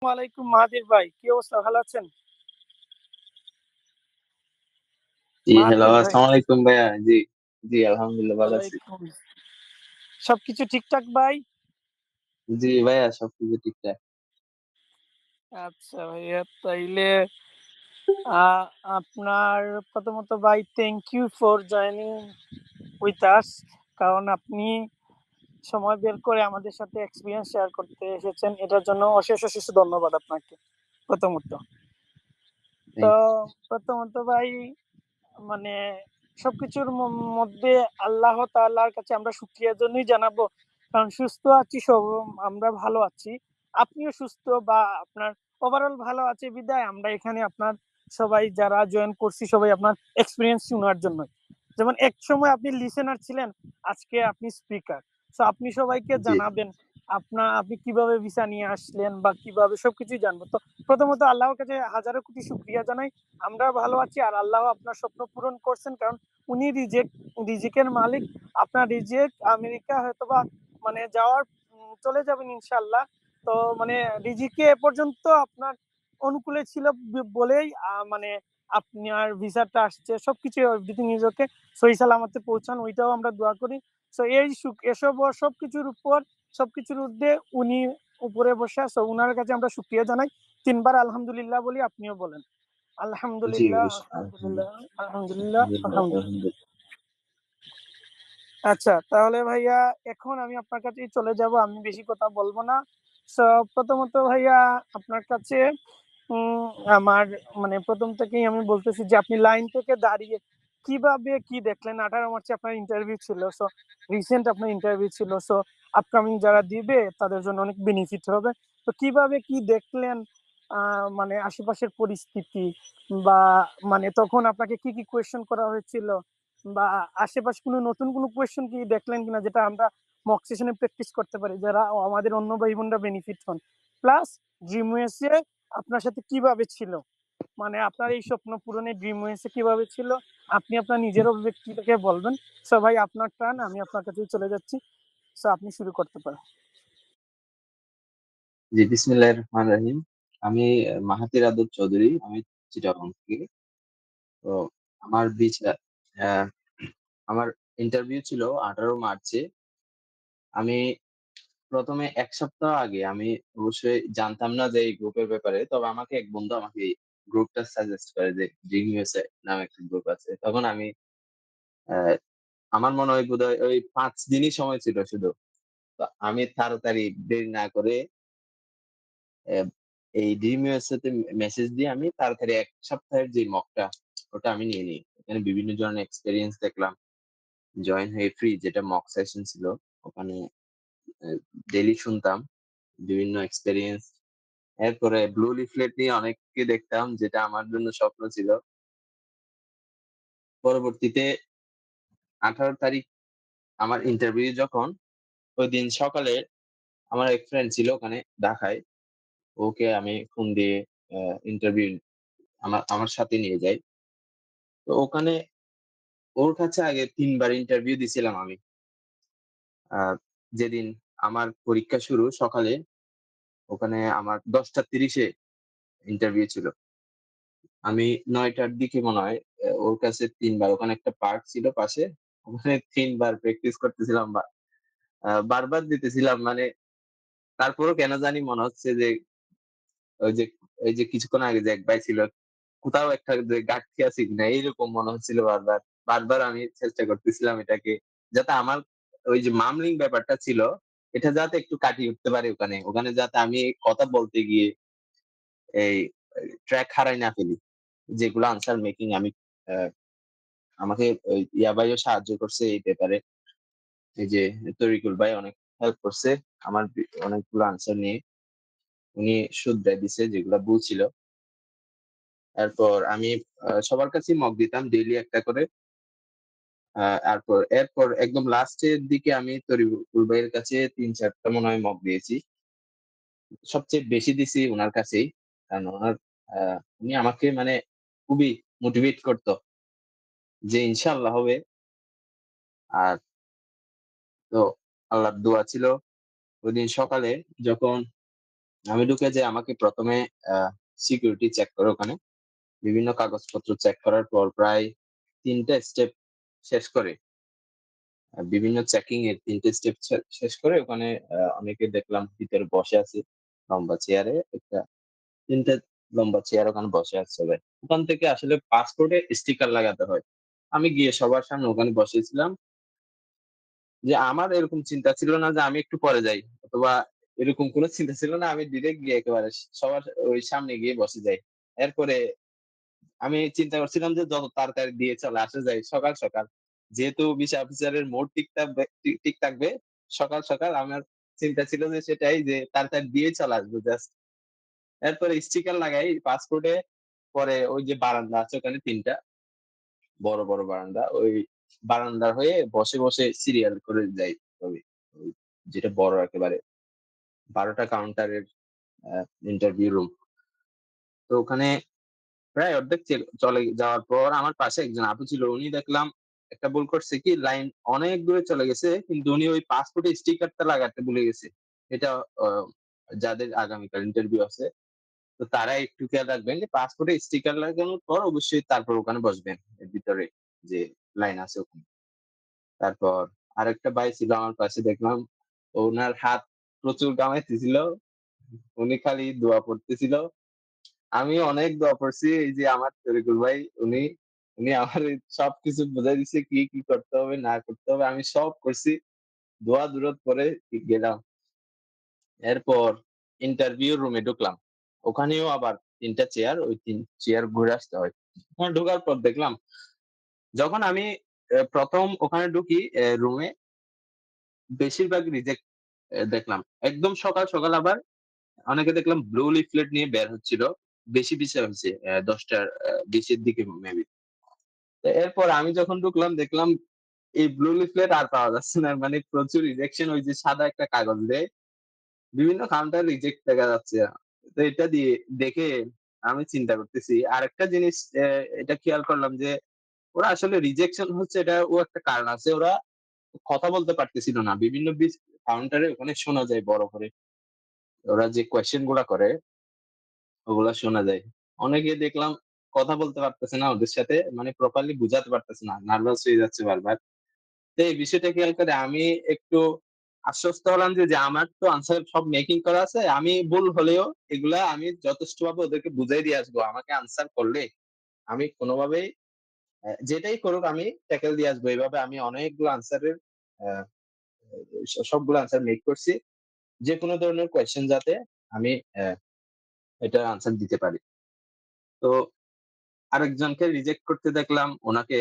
ওয়ালাইকুম মাহাথির ভাই, কি অবস্থা? ভালো আছেন? জি, হ্যালো, মাহাথির ভাই, আসসালামু আলাইকুম ভাইয়া। জি, জি, আলহামদুলিল্লাহ ভালো আছি। ওয়ালাইকুম। সবকিছু ঠিকঠাক ভাই? জি ভাইয়া, সবকিছু ঠিকঠাক। আচ্ছা ভাইয়া, তাইলে আ আপনার প্রথমত ভাই thank you for joining with us. কারণ আপনি সময় বের করে আমাদের সাথে এক্সপেরিয়েন্স শেয়ার করতে এসেছেন। এটার জন্য অশেষ ধন্যবাদ আপনাকে প্রথমত। তো থ্যাংক ইউ। প্রথমত ভাই মানে সবকিছুর মধ্যে আল্লাহ তাআলার কাছে আমরা শুকরিয়ার জন্যই জানাবো। কারণ সুস্থ আছি আমরা ভালো আছি। আপনিও সুস্থ বা আপনার ওভারঅল ভালো আছে বিধায় আমরা এখানে আপনার সবাই যারা জয়েন করছি সবাই আপনার এক্সপেরিয়েন্স শোনার জন্যই। যেমন একসময় আপনি লিসেনার ছিলেন, আজকে আপনি স্পিকার। সো আপনি সবাইকে জি, জানাবেন আপনি কিভাবে ভিসা নিয়ে আসলেন বা কিভাবে সবকিছুই জানবো। তো প্রথমত আল্লাহর কাছে হাজারো কোটি শুকরিয়া জানাই। আমরা ভালো আছি আর আল্লাহ আপনার স্বপ্ন পূরণ করছেন, কারণ উনি রিজিকের মালিক। আপনার রিজিক আমেরিকা হয়তোবা মানে যাওয়ার চলে যাবেন ইনশাল্লাহ। তো মানে রিজিকে এ পর্যন্ত আপনার অনুকূলে ছিল বলেই মানে আপনার ভিসাটা আসছে। সবকিছু এভরিথিং ইজ ওকে, সহি সালামতে পৌঁছান ওইটাও আমরা দোয়া করি। সো এসব সবকিছুর উপর সবকিছুর ঊর্ধ্বে উনি উপরে বসে, সো উনার কাছে আমরা শুকরিয়া জানাই। ৩ বার আলহামদুলিল্লাহ বলি, আপনিও বলেন। জি, আলহামদুলিল্লাহ, অবশ্যই। আলহামদুলিল্লাহ, আলহামদুলিল্লাহ, আলহামদুলিল্লাহ, আলহামদুলিল্লাহ। আলহামদুলিল্লাহ। আচ্ছা, তাহলে ভাইয়া এখন আমি আপনার কাছেই চলে যাব। আমি বেশি কথা বলব না। সো প্রথমত ভাইয়া আপনার কাছে উম আমার মানে ১ম থেকেই আমি বলতেছি যে আপনি লাইন থেকে দাঁড়িয়ে কিভাবে কি দেখলেন? ১৮ মার্চে আপনার ইন্টারভিউ ছিল। সো রিসেন্ট আপনার ইন্টারভিউ ছিল। সো আপকামিং যারা দিবে তাদের জন্য অনেক বেনিফিট হবে। তো কিভাবে কি দেখলেন মানে আশেপাশের পরিস্থিতি বা মানে তখন আপনাকে কি কোয়েশ্চেন করা হয়েছিল? বা আশেপাশে নতুন কোনো কোয়েশ্চেন কি দেখলেন কিনা যেটা আমরা মক সেশনে প্র্যাকটিস করতে পারি, যারা আমাদের অন্য ভাই বোনরা বেনিফিট হন? প্লাস ড্রিম ওয়েসে আপনার সাথে কিভাবে ছিল? মানে আপনার এই স্বপ্ন পূরণে ড্রিম ওয়েসে কিভাবে ছিল? আপনি আপনার নিজের অভিব্যক্তি থেকে বলবেন। সো ভাই আপনার টার্ন, আমি আপনার কাছেই চলে যাচ্ছি। সো আপনি শুরু করতে পারেন। জি, বিসমিল্লাহির রহমানির রহিম। আমি মাহাথির আদর চৌধুরী। আমি চিটাগং থেকে। তো আমার আ আমার ইন্টারভিউ ছিল 18 মার্চে। আমি ১ম এ ১ সপ্তাহ আগে আমি অবশ্যই জানতাম না যে এই গ্রুপের ব্যাপারে। তবে আমাকে এক বন্ধু আমাকে এই গ্রুপটা সাজেস্ট করে যে ড্রিম ইউএসএ নামে একটা গ্রুপ আছে। তখন আমি অ্যা আমার মনে হয় বোধহয় ওই ৫ দিনই সময় ছিল শুধু। তো আমি তাড়াতাড়ি দেরি না করে অ্যা এই ড্রিম ইউএসএ তে মেসেজ দিয়ে আমি তাড়াতাড়ি ১ সপ্তাহের যে মকটা ওটা আমি নিয়ে নিই। এখানে বিভিন্ন ধরনের এক্সপেরিয়েন্স দেখলাম। জয়েন হয়ে ফ্রি যেটা মক সেশন ছিল। ওখানে অ্যা ডেইলি শুনতাম বিভিন্ন এক্সপেরিয়েন্স। এরপরে ব্লু লিফলেট নিয়ে অনেককে দেখতাম যেটা আমার জন্য স্বপ্ন ছিল। পরবর্তীতে ১৮ তারিখ আমার ইন্টারভিউ যখন, ওইদিন সকালে আমার এক ফ্রেন্ড ছিল ওখানে ঢাকায়। ওকে আমি ফোন দিয়ে আ ইন্টারভিউ আমার আমার সাথে নিয়ে যাই। তো ওখানে ওর কাছে আগে ৩ বার ইন্টারভিউ দিছিলাম আমি। আ যেদিন আমার পরীক্ষা শুরু সকালে, ওখানে আমার ১০:৩০ এ ইন্টারভিউ ছিল। আমি ৯ টার দিকে মনে হয় ওর কাছে ৩ বার, ওখানে একটা পার্ক ছিল পাশে। ওখানে ৩ বার প্র্যাকটিস করতেছিলাম বা বারবার দিতেছিলাম। মানে তারপরেও কেন জানি মনে হচ্ছে যে ওই যে ওই যে কিছুক্ষণ আগে যে এক ভাই ছিল, কোথাও একটা যে ঘাটতি আছে কিনা এইরকম মনে হচ্ছিল বারবার। বারবার আমি চেষ্টা করতেছিলাম এটাকে যাতে আমার ওই যে মামলিং ব্যাপারটা ছিল, এটা যাতে একটু কাটিয়ে উঠতে পারি ওখানে। ওখানে যাতে আমি কথা বলতে গিয়ে এই ট্র্যাক হারাই না ফেলি। যেগুলো আনসার মেকিং আমি আ আমাকে ওই ইয়া ভাইও সাহায্য করছে এই ব্যাপারে। এই যে তরিকুল ভাই অনেক হেল্প করছে আমার অনেকগুলো আনসার নিয়ে। উনি শুধরায় দিছে যেগুলা ভুল ছিল। এরপর আমি সবার কাছেই মক দিতাম ডেইলি একটা করে। এরপর একদম লাস্টের দিকে আমি তরিকুল ভাইয়ের কাছে ৩-৪ টা মনে হয় মক দিয়েছি। সবচেয়ে বেশি দিছি উনার কাছেই। কারণ আ উনি আমাকে মানে খুবই মোটিভেট করত যে ইনশাআল্লাহ হবে। আর তো আল্লাহর দোয়া ছিল ওইদিন সকালে যখন আমি ঢুকে যে আমাকে ১ম এ আ সিকিউরিটি চেক করে ওখানে। বিভিন্ন কাগজপত্র চেক করার পর প্রায় ৩ টা স্টেপ শেষ করে বিভিন্ন চেকিং এর ৩ টে স্টেপ শেষ করে ওখানে অনেকে দেখলাম ভিতরে বসে আছে লম্বা চেয়ারে। একটা ৩ টে লম্বা চেয়ার ওখানে বসে আছে সবাই। ওখান থেকে আসলে পাসপোর্টে স্টিকার লাগাতে হয়। আমি গিয়ে সবার সামনে ওখানে বসেছিলাম। যে আমার এরকম চিন্তা ছিল না যে আমি একটু পরে যাই অথবা এরকম কোন চিন্তা ছিল না। আমি ডিরেক্ট গিয়ে একেবারে সবার ওই সামনে গিয়ে বসে যাই। এরপরে আমি চিন্তা করছিলাম যে যত তাড়াতাড়ি দিয়ে চলে আসা যায় সকাল, সকাল। যেহেতু ভিসা অফিসারের মোড় ঠিক থাকবে ঠিক থাকবে সকাল, সকাল আমার চিন্তা ছিল যে সেটাই যে তাড়াতাড়ি দিয়ে চলে আসবো জাস্ট। এরপরে স্টিকার লাগাই পাসপোর্টে। পরে ওই যে বারান্দা আছে ওখানে ৩ টা বড়, বড় বারান্দা। ওই বারান্দা হয়ে বসে, বসে সিরিয়াল করে যাই। ওই ওই যেটা বড় একেবারে ১২ টা কাউন্টারের আ ইন্টারভিউ রুম। তো ওখানে প্রায় অর্ধেক চলে যাওয়ার পর আমার পাশে একজন আপু ছিল। উনি দেখলাম একটা ভুল করছে কি লাইন অনেক দূরে চলে গেছে। কিন্তু উনি ওই পাসপোর্টে স্টিকারটা লাগাতে ভুলে গেছে। এটা অ যাদের আগামীকাল ইন্টারভিউ আছে তো তারা একটু খেয়াল রাখবেন যে পাসপোর্টে স্টিকার লাগানোর পর অবশ্যই তারপর ওখানে বসবেন। এর ভিতরে যে লাইন আছে ওখানে। তারপর আরেকটা ভাই ছিল আমার পাশে দেখলাম উনার হাত প্রচুর ঘামাইতেছিল। উনি খালি দোয়া পড়তেছিল। আমি অনেক দোয়া পড়ছি। এই যে আমার তরিকুল ভাই উনি আমারে সবকিছু বুঝাই দিছে কি, কি করতে হবে না করতে হবে। আমি সব করছি। দোয়া দুরুদ পড়ে গেলাম। এরপর ইন্টারভিউ রুমে ঢুকলাম। ওখানেও আবার ৩ টা চেয়ার, ওই ৩ চেয়ার ঘুরে আসতে হয়। ওখানে ঢোকার পর দেখলাম যখন আমি ১ম ওখানে ঢুকি রুমে বেশিরভাগ রিজেক্ট দেখলাম। একদম সকাল, সকাল আবার অনেকে দেখলাম ব্লু লিফলেট নিয়ে বের হচ্ছিল। বেশি পিছে হইছে ১০ টার ২০ এর দিকে মেবি। তো এরপর আমি যখন ঢুকলাম দেখলাম এই ব্লু লিফলেট আর পাওয়া যাচ্ছে না। মানে প্রচুর রিজেকশন ওই যে সাদা একটা কাগজ দেয়। বিভিন্ন কাউন্টার রিজেক্ট দেখা যাচ্ছে। তো এটা দিয়ে দেখে আমি চিন্তা করতেছি। আরেকটা জিনিস এটা খেয়াল করলাম যে ওরা আসলে রিজেকশন হচ্ছে এটাও একটা কারণ আছে। ওরা কথা বলতে পারতেছিল না। বিভিন্ন কাউন্টারে ওখানে শোনা যায় বড় করে। ওরা যে কোয়েশ্চেন গুলা করে ওগুলা শোনা যায়। অনেকে দেখলাম কথা বলতে পারতেছে না ওদের সাথে মানে প্রপারলি বুঝাতে পারতেছে না। নার্ভাস হয়ে যাচ্ছে বারবার। তো এই বিষয়টা খেয়াল করে আমি একটু আশ্বস্ত হলাম যে আমার তো আনসার সব মেকিং করা আছে। আমি ভুল হলেও এগুলা আমি যথেষ্টভাবে ওদেরকে বুঝাই দিয়ে আসবো। আমাকে আনসার করলে আমি কোনভাবেই যেটাই করুক আমি ট্যাকেল দিয়ে আসবো। এভাবে আমি অনেকগুলো আনসারের আ সবগুলো আনসার মেক করছি। যেকোনো ধরনের কোয়েশ্চেন যাতে আমি এটার আনসার দিতে পারি। তো আরেকজনকে রিজেক্ট করতে দেখলাম উনাকে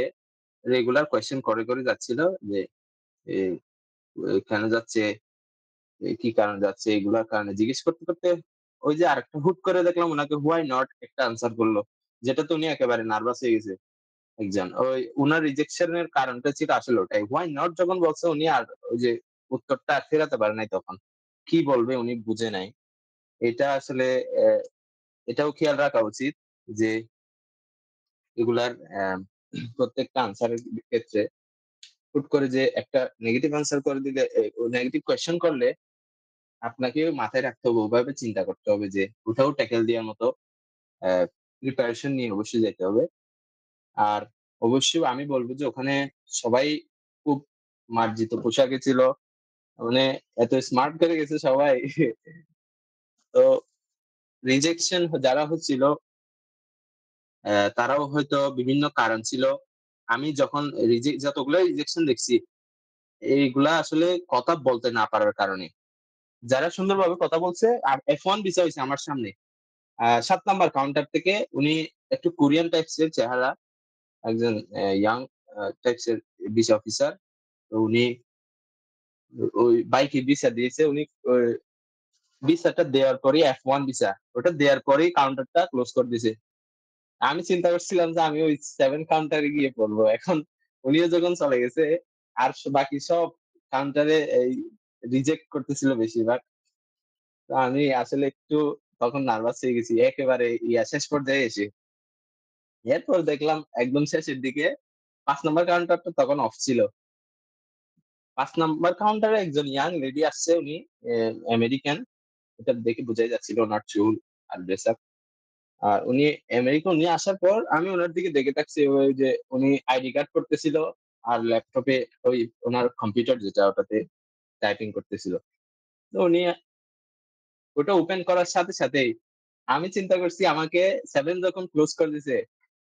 রেগুলার কোয়েশ্চেন করে যাচ্ছিল যে এ কেন যাচ্ছে, কি কারণে যাচ্ছে এগুলার কারণে জিজ্ঞেস করতে ওই যে আরেকটা হুট করে দেখলাম উনাকে হোয়াই নট একটা আনসার করল। যেটাতে উনি একেবারে নার্ভাস হয়ে গেছে একজন। ওই উনার রিজেকশন এর কারণটা ছিল আসলে ওটাই। হোয়াই নট যখন বলছে উনি আর ওই যে উত্তরটা আর ফেরাতে পারে নাই তখন। কি বলবে উনি বুঝে নাই। এটা আসলে এটাও খেয়াল রাখা উচিত যে এগুলার প্রত্যেকটা আনসারের ক্ষেত্রে হুট করে যে একটা নেগেটিভ আনসার করে দিলে নেগেটিভ কোয়েশ্চেন করলে আপনাকেও মাথায় রাখতে হবে, ওভাবে চিন্তা করতে হবে যে ওটাও ট্যাকেল দেওয়ার মতো অ্যা প্রিপারেশন নিয়ে অবশ্যই যেতে হবে। আর অবশ্যই আমি বলব যে ওখানে সবাই খুব মার্জিত পোশাকে ছিল। মানে এত স্মার্ট করে গেছে সবাই। তো রিজেকশন যারা হচ্ছিল তারাও হয়তো বিভিন্ন কারণ ছিল। আমি যখন যতগুলো রিজেকশন দেখছি এইগুলা আসলে কথা বলতে না পারার কারণে। যারা সুন্দরভাবে কথা বলছে আর F1 ভিসা হইছে আমার সামনে। ৭ নাম্বার কাউন্টার থেকে উনি একটু কোরিয়ান টাইপস এর চেহারা। একজন ইয়াং টাইপস এর ভিসা অফিসার। তো উনি ওই বাইকে ভিসা দিয়েছে। উনি ওই ভিসাটা দেওয়ার পরেই F1 ভিসা। ওটা দেওয়ার পরেই কাউন্টারটা ক্লোজ করে দিছে। আমি চিন্তা করছিলাম যে আমি ওই 7 কাউন্টারে গিয়ে পড়বো। এখন উনিও যখন চলে গেছে আর বাকি সব কাউন্টারে এই রিজেক্ট করতেছিল বেশিরভাগ। তো আমি আসলে একটু তখন নার্ভাস হয়ে গেছি। একেবারে শেষ পর্যায়ে এসে। এরপর দেখলাম একদম শেষের দিকে ৫ নাম্বার কাউন্টারটা তখন অফ ছিল। ৫ নাম্বার কাউন্টারে একজন ইয়াং লেডি আসছে উনি আমেরিকান। এটা দেখে বোঝাই যাচ্ছিল উনার চুল আর ড্রেস আপ। আর উনি আসার পর আমি উনার দিকে দেখে থাকছি ওই যে উনি আইডি কার্ড করতেছিল আর ল্যাপটপে ওই উনার কম্পিউটার যেটা ওটাতে টাইপিং করতেছিল। তো উনি ওটা ওপেন করার সাথে সাথেই আমি চিন্তা করছি আমাকে 7 যখন ক্লোজ করে দিছে,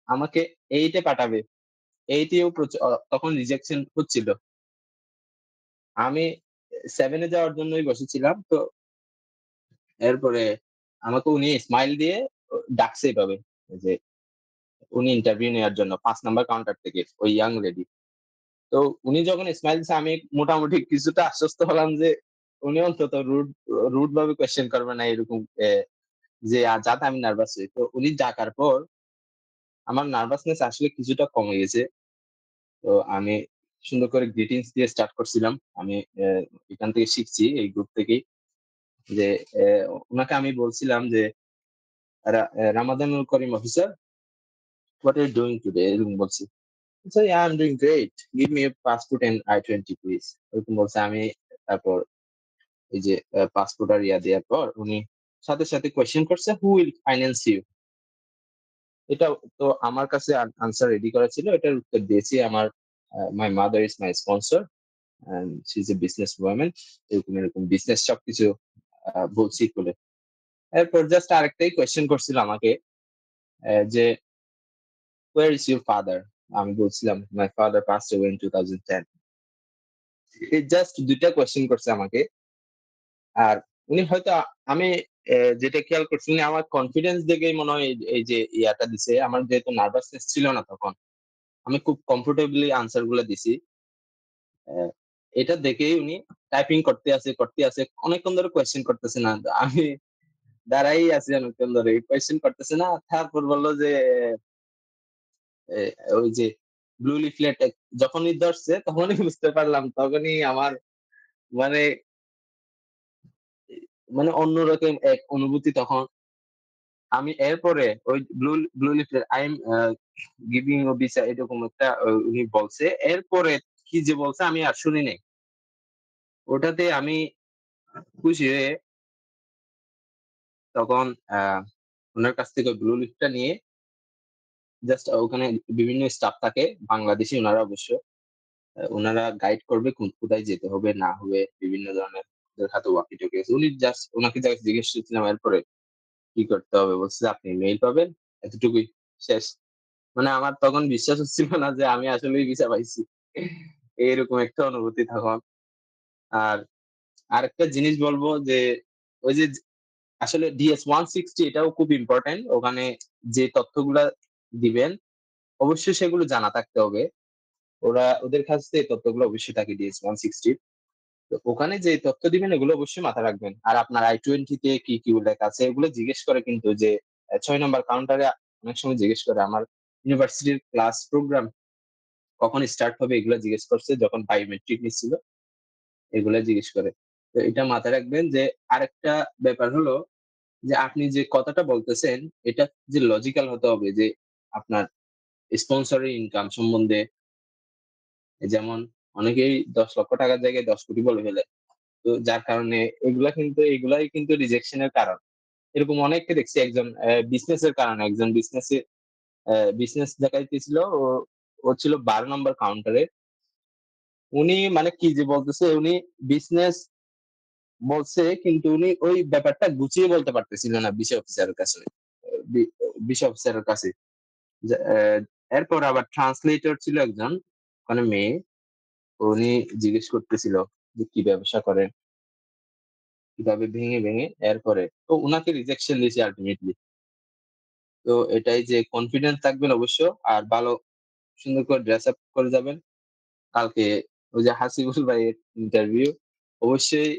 আমাকে 8 এ পাঠাবে। 8 এও তখন রিজেকশন হচ্ছিল। আমি 7 এ যাওয়ার জন্যই বসেছিলাম। তো এরপরে আমাকে উনি স্মাইল দিয়ে ডাকছে এভাবে যে উনি ইন্টারভিউ নেওয়ার জন্য ৫ নাম্বার কাউন্টার থেকে ওই ইয়াং লেডি। তো উনি যখন স্মাইল দিছে আমি মোটামুটি কিছুটা আশ্বস্ত হলাম যে উনি অন্তত রুড ভাবে কোয়েশ্চেন করবে না এরকম যে যাতে আমি নার্ভাস হই। তো উনি ডাকার পর আমার নার্ভাসনেস আসলে কিছুটা কমে গেছে। তো আমি সুন্দর করে গ্রিটিংস দিয়ে স্টার্ট করছিলাম। আমি এখান থেকে শিখছি এই গ্রুপ থেকেই যে উনাকে আমি বলছিলাম যে রামাদানুল করিম officer, "What are you doing today?" এরকম বলছি। So, "Yeah, I'm doing great. Give me a passport and I-20 please." এরকম বলছে। আমি তারপর এই যে পাসপোর্ট আর ইয়া দেওয়ার পর উনি সাথে, সাথে কোয়েশ্চেন করছে, "Who will finance you?" এটা তো আমার কাছে আনসার রেডি করা ছিল। এটার উত্তর দিয়েছি আমার "My mother is my sponsor and she's a business woman." এরকম বিজনেস সবকিছু বলছি খুলে। এরপর জাস্ট আরেকটাই কোয়েশ্চেন করছিল আমাকে যে, "Where is your father?" আমি বলছিলাম, "My father passed away in 2010." এই জাস্ট ২ টা কোয়েশ্চেন করছে আমাকে। আর উনি হয়তো আমি যেটা খেয়াল করছি উনি আমার কনফিডেন্স দেখেই মনে হয় এই যে ইয়াটা দিছে। আমার যেহেতু নার্ভাসনেস ছিল না তখন। আমি খুব কমফোর্টেবলি আনসার গুলা দিছি। অ্যা এটা দেখেই উনি টাইপিং করতে আছে। অনেকক্ষণ ধরে কোয়েশ্চেন করতেছে না। আমি দাঁড়ায়ই আছি অনেকক্ষণ ধরে। কোয়েশ্চেন করতেছে না। তারপর বলল যে এ ওই যে ব্লু লিফলেট যখনই ধরছে তখনই বুঝতে পারলাম। তখনই আমার মানে মানে অন্যরকম এক অনুভূতি তখন। আমি এরপরে ওই blue leaflet I am giving you visa এরকম একটা উনি বলছে। এরপরে কি যে বলছে আমি আর শুনি নাই। ওটাতে আমি খুশি হয়ে তখন উনার কাছ থেকে ব্লু লিফটটা নিয়ে জাস্ট ওখানে বিভিন্ন স্টাফ থাকে বাংলাদেশী উনারা অবশ্য। উনারা গাইড করবে কোথায় যেতে হবে না হবে বিভিন্ন ধরনের ওদের হাতে ওয়াকি-টকি আছে। উনাকে জাস্ট জিজ্ঞেস করছিলাম এরপরে কি করতে হবে? বলছে যে, "আপনি মেইল পাবেন, এতটুকুই শেষ।" মানে আমার তখন বিশ্বাস হচ্ছিল না যে আমি আসলেই ভিসা পাইছি। এরকম একটা অনুভূতি তখন। আর আরেকটা জিনিস বলবো যে ওই যে আসলে DS 160 এটাও খুব ইম্পোর্টেন্ট। ওখানে যে তথ্যগুলা দিবেন অবশ্যই সেগুলো জানা থাকতে হবে। ওদের কাছ থেকে তথ্যগুলো অবশ্যই থাকে DS 160 তো ওখানে যে তথ্য দিবেন এগুলো অবশ্যই মাথায় রাখবেন। আর আপনার I-20 তে কি উল্লেখ আছে এগুলো জিজ্ঞেস করে কিন্তু যে ৬ নাম্বার কাউন্টারে অনেক সময় জিজ্ঞেস করে আমার ইউনিভার্সিটির ক্লাস প্রোগ্রাম কখন স্টার্ট হবে এগুলা জিজ্ঞেস করছে যখন বায়োমেট্রিক নিচ্ছিল, এগুলা জিজ্ঞেস করে। তো এটা মাথায় রাখবেন যে আরেকটা ব্যাপার হলো যে আপনি যে কথাটা বলতেছেন এটা যে লজিক্যাল হতে হবে যে আপনার স্পন্সরের ইনকাম সম্বন্ধে যেমন অনেকেই ৳১০,০০,০০০ র জায়গায় ১০,০০,০০,০০০ বলে ফেলে। তো যার কারণে এগুলাই কিন্তু রিজেকশন এর কারণ। এরকম অনেককে দেখছি একজন বিজনেস এর কারণে একজন বিজনেস দেখাইতেছিল। ও ছিল ১২ নাম্বার কাউন্টারে। উনি মানে কি যে বলতেছে উনি বিজনেস বলছে কিন্তু উনি ওই ব্যাপারটা গুছিয়ে বলতে পারতেছিল না বিষয় অফিসারের কাছে। বি বিষয় অফিসারের কাছে। যে এরপর আবার ট্রান্সলেটর ছিল একজন, মানে মেয়ে। উনি জিজ্ঞেস করতেছিল যে কি ব্যবসা করেন? কিভাবে ভেঙে এরপরে তো উনাকে রিজেকশন দিয়েছে আল্টিমেটলি। তো এটাই যে কনফিডেন্স থাকবেন অবশ্য আর ভালো সুন্দর করে ড্রেস আপ করে যাবেন। কালকে ওই যে হাসিবুল ভাইয়ের ইন্টারভিউ অবশ্যই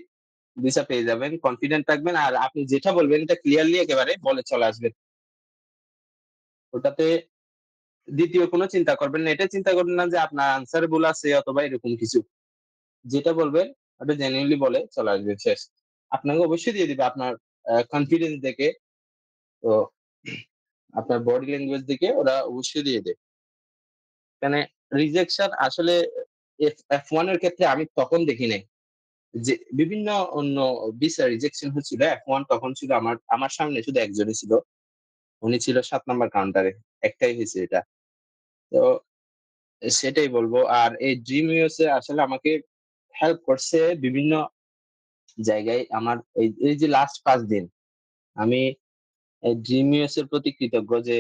ভিসা পেয়ে যাবেন। কনফিডেন্ট থাকবেন। আর আপনি যেটা বলবেন এটা ক্লিয়ারলি একেবারে বলে চলে আসবেন। ওটাতে ২য় কোনো চিন্তা করবেন না। এটা চিন্তা করবেন না যে আপনার আনসার ভুল আছে অথবা এরকম কিছু। যেটা বলবেন ওটা জেনুইনলি বলে চলে আসবেন শেষ। আপনাকে অবশ্যই দিয়ে দিবে আপনার কনফিডেন্স দেখে। তো আপনার বডি ল্যাঙ্গুয়েজ দেখে ওরা অবশ্যই দিয়ে দেয়। এখানে রিজেকশন আসলে F1 এর ক্ষেত্রে আমি তখন দেখি নাই। যে বিভিন্ন অন্য ভিসা রিজেকশন হচ্ছিল। F1 তখন ছিল আমার সামনে শুধু একজনই ছিল। উনি ছিল ৭ নাম্বার কাউন্টারে। একটাই হইছে এটা। তো সেটাই বলবো। আর এই ড্রিম ইউএসএ আসলে আমাকে হেল্প করছে বিভিন্ন জায়গায়। আমার এই যে লাস্ট ৫ দিন আমি এই ড্রিম ইউএসএ এর প্রতি কৃতজ্ঞ যে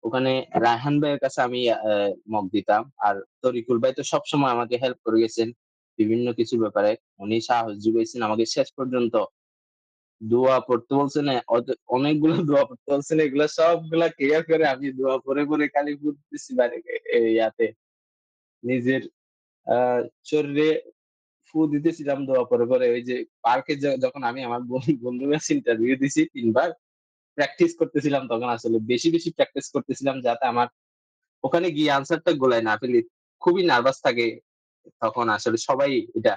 ওখানে রায়হান ভাইয়ের কাছে আমি মক দিতাম। আর তরিকুল ভাই তো সবসময় আমাকে হেল্প করে গেছেন বিভিন্ন কিছুর ব্যাপারে। উনি সাহস জুগাইছেন আমাকে শেষ পর্যন্ত দোয়া পড়তে বলছেন। অনেকগুলো দোয়া পড়তে বলছেন। এগুলা সবগুলা ক্লিয়ার করে আমি দোয়া পড়ে খালি ঘুরতেছি বাইরে ইয়াতে নিজের আ শরীরে ফু দিতেছিলাম দোয়া পড়ে। ওই যে পার্কে যখন আমি আমার বন্ধুর কাছে ইন্টারভিউ দিছি ৩ বার প্র্যাকটিস করতেছিলাম তখন আসলে বেশি প্র্যাকটিস করতেছিলাম যাতে আমার ওখানে গিয়ে আনসারটা গোলায় না ফেলি। খুবই নার্ভাস থাকে তখন আসলে সবাই এটা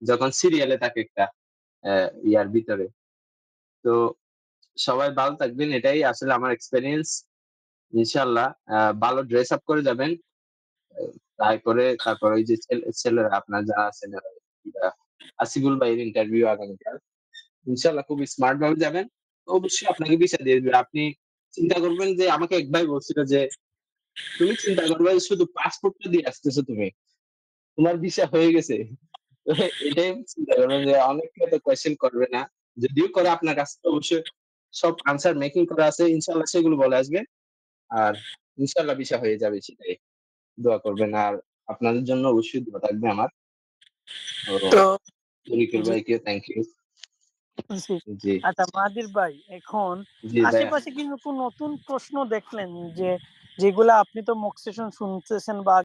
যখন সিরিয়ালে থাকে একটা ইয়ার ভিতরে। তো সবাই ভালো থাকবেন। এটাই আসলে আমার এক্সপেরিয়েন্স। ইনশাআল্লাহ ভালো ড্রেস আপ করে যাবেন। আ তারপরে ওই যে ছেলেরা আপনার যারা আছেন আসিফুল ভাইয়ের ইন্টারভিউ আগামীকাল। ইনশাআল্লাহ খুব স্মার্ট ভাবে যাবেন। অবশ্যই আপনাকে ভিসা দিয়ে দিবে। আপনি চিন্তা করবেন যে আমাকে এক ভাই বলছিল যে, "তুমি চিন্তা করবে যে শুধু পাসপোর্টটা দিয়ে আসতেছো তুমি। তোমার ভিসা হয়ে গেছে।" তো এটাই চিন্তা করবেন যে অনেকে তো কোয়েশ্চেন করবে না। যদিও করে আপনার কাছে তো অবশ্যই সব আনসার মেকিং করা আছে। ইনশাআল্লাহ সেগুলো বলে আসবে। আর ইনশাআল্লাহ ভিসা হয়ে যাবে সেটাই। দোয়া করবেন। আর আপনাদের জন্য অবশ্যই দোয়া থাকবে আমার। তো তো তরিকুল জি, ভাইকে থ্যাংক ইউ। জি। জি, আচ্ছা মাহাদির ভাই, এখন জি ভাইয়া। আশেপাশে কিন্তু নতুন প্রশ্ন দেখলেন যে, যেগুলা আপনি তো মক সেশন শুনতেছেন বা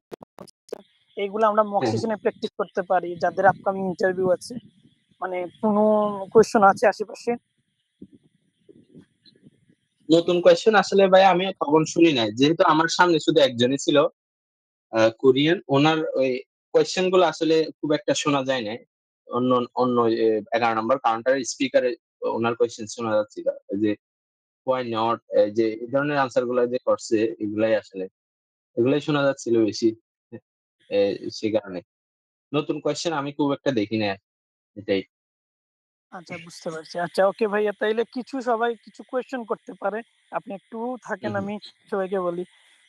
এগুলো আমরা মক হ্যাঁ, হ্যাঁ। সেশনে প্র্যাকটিস করতে পারি যাদের আপকামিং ইন্টারভিউ আছে। মানে কোনো কোয়েশ্চেন আছে আশেপাশে? নতুন কোয়েশ্চেন আসলে ভাইয়া আমি তখন শুনি নাই। যেহেতু আমার সামনে শুধু একজনই ছিল কোরিয়ান। উনার ওই কোয়েশ্চেন গুলো আসলে খুব একটা শোনা যায় নাই। অন্য অন্য ১১ নাম্বার কাউন্টারের স্পিকারে উনার কোয়েশ্চেন শোনা যাচ্ছিল। এই যে why not এই যে এই ধরনের আনসার গুলা যে করছে এগুলাই আসলে এগুলাই শোনা যাচ্ছিল বেশি। এ সে কারণে। নতুন কোয়েশ্চেন আমি খুব একটা দেখি নাই। এটাই। আচ্ছা বুঝতে পারছি। আচ্ছা ওকে ভাইয়া, তাইলে সবাই কিছু কোয়েশ্চেন করতে পারে। আপনি একটু হুম, থাকেন, হুম। আমি সবাইকে বলি।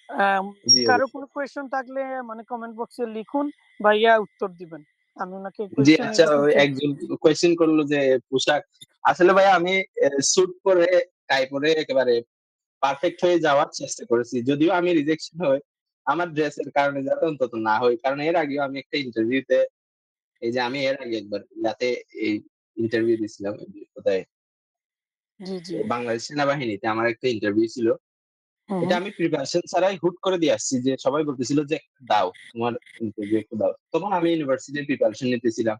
আম জি, কারো অবশ্যই। কোনো কোয়েশ্চেন থাকলে মানে কমেন্ট বক্সে লিখুন, ভাইয়া উত্তর দিবেন। আমি উনাকে জি, কোয়েশ্চেন আচ্ছা এরকম ওই একজন কোয়েশ্চেন করলো যে পোশাক। আসলে ভাইয়া আমি স্যুট পরে টাই পরে একেবারে পারফেক্ট হয়ে যাওয়ার চেষ্টা করেছি। যদিও আমি রিজেকশন হই, আমার ড্রেসের কারণে যাতে অন্তত না হই। কারণ এর আগেও আমি একটা ইন্টারভিউতে এই যে আমি এর আগে একবার ইয়াতে এই ইন্টারভিউ দিছিলাম। এই যে কোথায়? জি, জি। বাংলাদেশ সেনাবাহিনীতে আমার একটা ইন্টারভিউ ছিল। হু, হু। এটা আমি প্রিপারেশন ছাড়াই হুট করে দিয়ে আসছি যে সবাই বলতেছিল যে, "দাও, তোমার ইন্টারভিউ একটু দাও।" তখন আমি ইউনিভার্সিটির প্রিপারেশন নিতেছিলাম।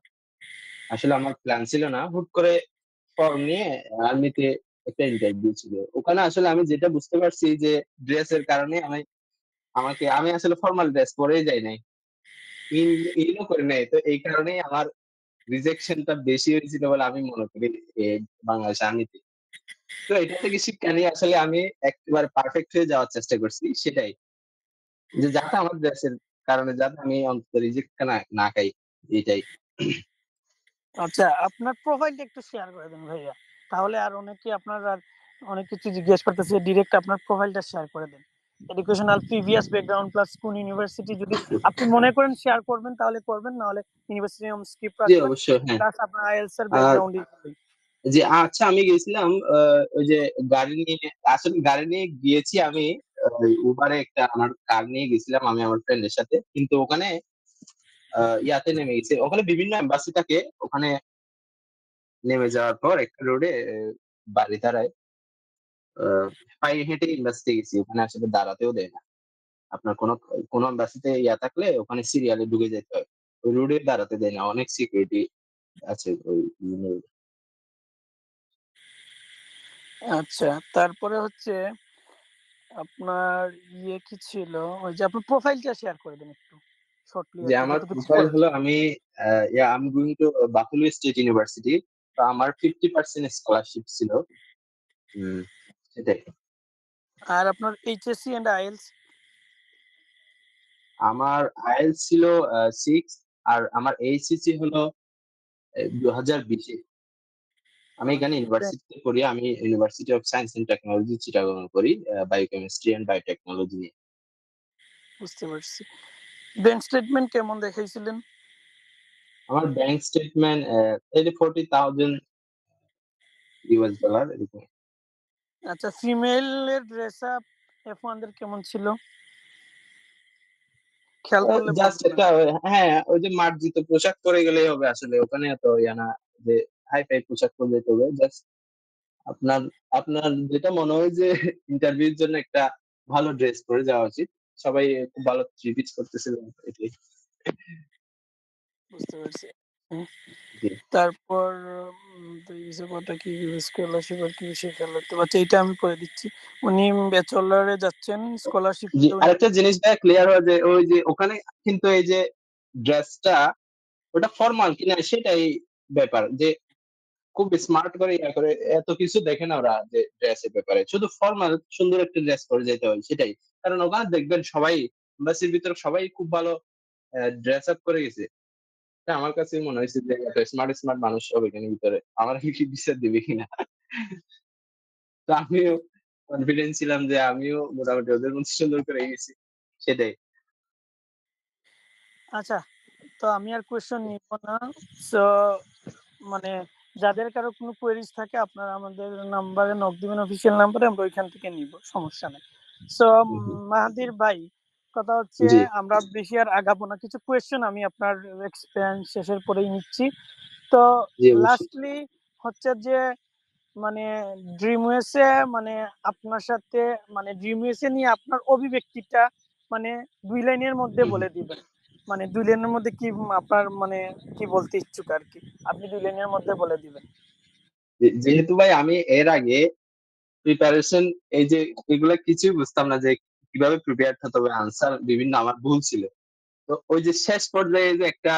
আসলে আমার প্ল্যান ছিল না। হুট করে ফর্ম নিয়ে আর্মিতে একটা ইন্টারভিউ ছিল। ওখানে আসলে আমি যেটা বুঝতে পারছি যে ড্রেসের কারণে আমি আসলে ফরমাল ড্রেস পরেই যাই নাই। ইন ইনও করি নাই। তো এই কারণেই আমার রিজেকশনটা বেশি হয়েছিল বলে আমি মনে করি এ বাংলাদেশ আর্মিতে। তো এটা থেকে শিক্ষা নিয়ে আসলে আমি একেবারে পারফেক্ট হয়ে যাওয়ার চেষ্টা করছি সেটাই। যে যাতে আমার ড্রেসের কারণে যাতে আমি অন্তত রিজেক্টটা না খাই এটাই। আচ্ছা আপনার প্রোফাইলটা একটু শেয়ার করে দেন ভাইয়া। তাহলে আর অনেকে আর অনেক কিছু জিজ্ঞেস করতেছে, ডিরেক্ট আপনার প্রোফাইলটা শেয়ার করে দেন। এডুকেশনাল প্রিভিয়াস ব্যাকগ্রাউন্ড প্লাস কোন ইউনিভার্সিটি যদি আপনি মনে করেন শেয়ার করবেন তাহলে করবেন, নাহলে ইউনিভার্সিটি নাম স্কিপ জি, রাখবেন। অবশ্যই হ্যাঁ। প্লাস আপনার আইএলটিএস এর আর ব্যাকগ্রাউন্ড দিবেন। জি, আচ্ছা আমি গেছিলাম ওই যে গাড়ি নিয়ে আসলে গাড়ি নিয়ে গিয়েছি আমি উবারে একটা আমার কার নিয়ে গেছিলাম আমি আমার ফ্রেন্ডের সাথে। কিন্তু ওখানে ইয়াতে নেমে গেছি। ওখানে বিভিন্ন এম্বাসি থাকে। ওখানে নেমে যাওয়ার পর একটা রোডে বাড়ি দাঁড়ায়। আ পায়ে হেঁটে এম্বাসিতে গেছি। ওখানে আসলে দাঁড়াতেও দেয় না। আপনার কোন এম্বাসিতে থাকলে ওখানে সিরিয়ালে ঢুকে যেতে হয়। ওই রোডে দাঁড়াতে দেয় না। অনেক সিকিউরিটি আছে ওই রোডে। আচ্ছা, তারপরে হচ্ছে আপনার কি ছিল? ওই যে আপনার প্রোফাইলটা শেয়ার করে দেন একটু। শর্টলি যে আরকি আমার যতটুকু প্রোফাইল করেছেন। হলো আমি I'm going to বাকুলি স্টেট ইউনিভার্সিটি। তো আমার 50% স্কলারশিপ ছিল। হুম, সেটাই। আর আপনার এইচএসসি অ্যান্ড আইএলটিএস? আমার IELTS ছিল 6 আর আমার ACC হলো 2020 এ। আমি এখানে ইউনিভার্সিটিতে পড়ি। আমি university of science and technology Chittagong এ পড়ি। বায়োকেমিস্ট্রি অ্যান্ড বায়োটেকনোলজি নিয়ে। বুঝতে পারছি। ব্যাংক স্টেটমেন্ট কেমন দেখাইছিলেন? আমার ব্যাংক স্টেটমেন্ট এই যে $40,000 এরকম। আচ্ছা, ফিমেলের ড্রেস আপ F1 দের কেমন ছিল? খেয়াল করলে জাস্ট বলবেন একটা আরকি। হ্যাঁ, ওই যে মার্জিত পোশাক পরে গেলেই হবে আসলে। ওখানে এত ইয়া না যে হাই-ফাই পোশাক পরে যেতে হবে। জাস্ট আপনার আপনার যেটা মনে হয় যে ইন্টারভিউর জন্য একটা ভালো ড্রেস পরে যাওয়া উচিত। সবাই খুব ভালো থ্রি পিস করতেছিল এটাই। বুঝতে পারছি। হুম, জি। তারপর তো কিছু কথা কি স্কলারশিপ আর কি বিষয়ে খেয়াল রাখতে পারছি। এইটা আমি করে দিচ্ছি। উনি ব্যাচেলরে যাচ্ছেন, স্কলারশিপ জি, পেতে উনি আরেকটা জিনিস ভাইয়া ক্লিয়ার হয় যে ওই যে ওখানে কিন্তু এই যে ড্রেসটা ওটা ফরমাল কিনা সেটাই ব্যাপার। যে খুব স্মার্ট করে ইয়া করে এত কিছু দেখে না ওরা যে ড্রেসের ব্যাপারে। শুধু ফরমাল সুন্দর একটা ড্রেস পরে যেতে হয় সেটাই। কারণ ওখানে দেখবেন সবাই এম্বাসির ভিতরে সবাই খুব ভালো ড্রেস আপ করে গেছে। এটা আমার কাছে মনে হয়েছে যে এত স্মার্ট মানুষ সব এখানে ভিতরে। আমার কি বিচার দিবে কিনা। তো আমিও কনফিডেন্ট ছিলাম যে আমিও মোটামুটি ওদের মতো সুন্দর করে গেছি। সেটাই। আচ্ছা, তো আমি আর কোয়েশ্চেন নিব না। সো মানে যাদের কারো কোনো কোয়েরিজ থাকে আপনারা আমাদের নাম্বারে নক দিবেন, অফিসিয়াল নাম্বারে, আমরা ওইখান থেকে নিব। সমস্যা নাই। সো হু, হু। মাহাদির ভাই, কথা হচ্ছে জি, আমরা বেশি আর আগাবো না। কিছু কোয়েশ্চেন আমি আপনার এক্সপেরিয়েন্স শেষের পরেই নিচ্ছি। তো জি অবশ্যই। লাস্টলি হচ্ছে যে মানে ড্রিম ওয়েসে মানে আপনার সাথে মানে ড্রিম ওয়েসে নিয়ে আপনার অভিব্যক্তিটা মানে ২ লাইনের মধ্যে হু, হু। বলে দিবেন। মানে ২ লাইনের মধ্যে কি আপনার মানে কি বলতে ইচ্ছুক আরকি। আপনি ২ লাইনের মধ্যে বলে দিবেন। যেহেতু ভাই আমি এর আগে প্রিপারেশন এই যে এগুলা কিছুই বুঝতাম না যে কিভাবে প্রিপেয়ার হতে হবে। আনসার বিভিন্ন আমার ভুল ছিল। তো ওই যে শেষ পর্যায়ে যে একটা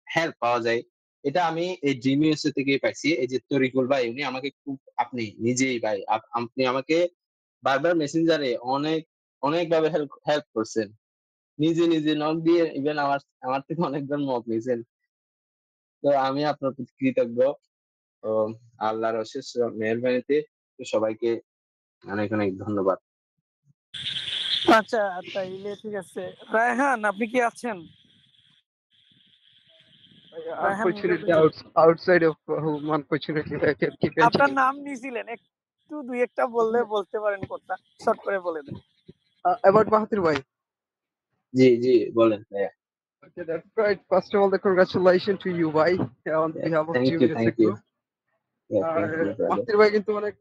হেল্প পাওয়া যায়, এটা আমি এই জিনিউস থেকেই পাইছি। এই যে তরিকুল ভাই উনি আমাকে খুব আপনি নিজেই ভাই আপনি আমাকে বারবার মেসেঞ্জারে অনেকভাবে হেল্প করছেন। নিজে নক দিয়ে ইভেন আমার থেকে অনেকবার মক নিয়েছেন। তো আমি আপনার প্রতি কৃতজ্ঞ। তো আল্লাহর অশেষ মেহেরবানিতে তো সবাইকে অনেক ধন্যবাদ। আচ্ছা, তাইলে ঠিক আছে। রায়হান, আপনি কি আছেন? Raihan Unfortunately, Miraj, outside of home, unfortunately, I can keep আপনার continuing. নাম নিছিলেন। একটু ২-১ টা বললে বলতে পারেন কথা। শর্ট করে বলে দেন। About Mahathir Bhai. জি বলেন ভাইয়া। Okay, that's right. First of all, the congratulations to you, Bhai, on behalf of thank Team you, USA thank you. Group. আর থ্যাংক ইউ ব্রাদার। মাহাথির ভাই কিন্তু অনেক